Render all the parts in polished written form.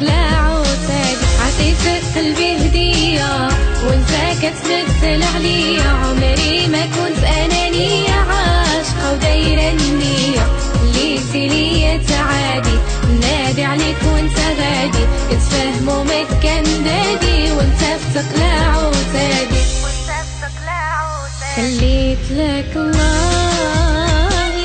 لا عتادي. عطيت قلبي هدية وانت كتمثل عليا، عمري ما كنت انانية، عاشقة ودايرة النية، خليتي ليا تعادي، نادي عليك وانت غادي، كتفهمو ما كندادي، وانت في تقلع عتادي. خليت لك الله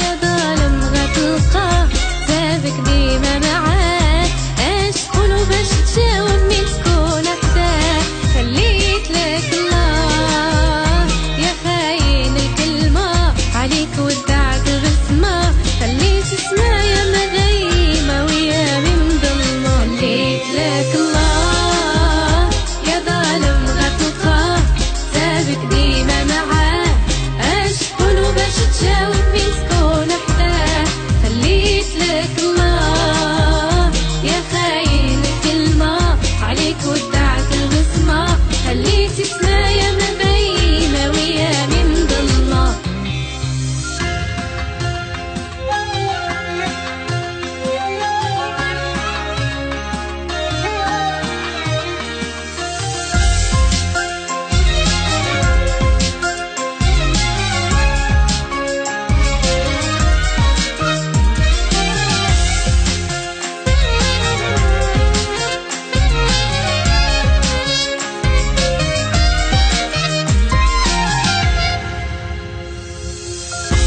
يا ظالم غتلقاه، سابك ديما معاه، اش تقولو باش تجاوب مين تكون حداه. خليت لك الله يا خاين الكلمة، عليك ودعت بسمة، خليت سمايا مغيمة ويا من ظلمة. خليت لك الله يا ظالم غتلقاه، سابك ديما معاه، اش تقولو باش تجاوب مين تكون حداه. خليت لك الله يا خاين الكلمة، عليك ودعت البسمة، خليتي سمايا مبينة ويا من ظلمة.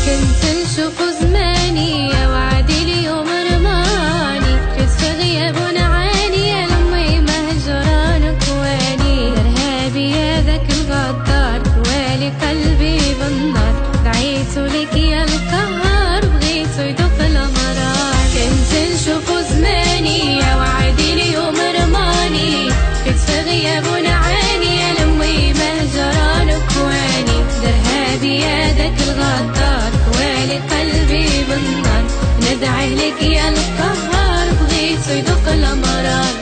كنت نشوف زماني يا وعدي اليوم رماني، كنت في غياب ونعاني، يا لمي مهجرانك واني، ارهابي يا ذاك الغدار، والي قلبي بالنار، دعيتو لك يا القهار، بغيتو يدوق الامرار. كنت نشوف زماني يا وعدي اليوم رماني، كنت في غياب ونعاني، يا لمي مهجرانك واني، ارهابي يا ذاك الغدار، والي قلبي بالنار، ندعي لك يا القهار، بغيتو يدوق الامرار.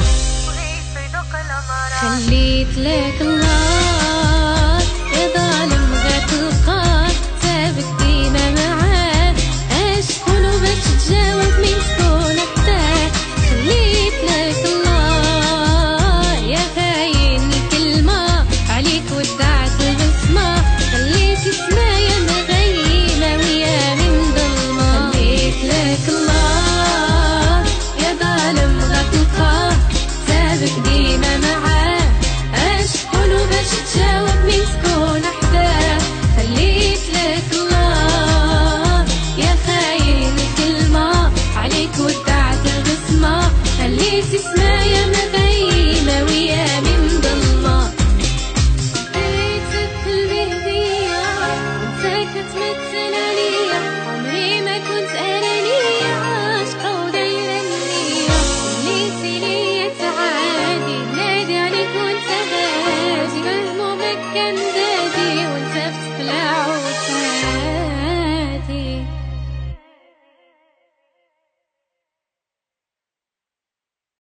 خليت لك الله يا ظالم غتلقاه، سابك ديما معاه، اش تقولو باش تجاوب مين تكون حداه. خليت لك الله يا خاين الكلمة، عليك ودعت البسمة، خليتي سمايا مغيمة ويا من ظلمة. خليت لك الله يا ظالم غتلقاه، سابك ديما معاه، اش تقولو باش تجاوب مين تكون حداه. خليت لك الله يا خاين الكلمة، عليك ودعت البسمة، خليتي سمايا مغيمة ويا من ظلمة. عطيتك قلبي هدية وانت كتمثل عليا، عمري ما كنت انانية، عاشقة ودايرة النية، خليتي ليا تعادي، نادي عليك وانت غادي، فهمو ما كان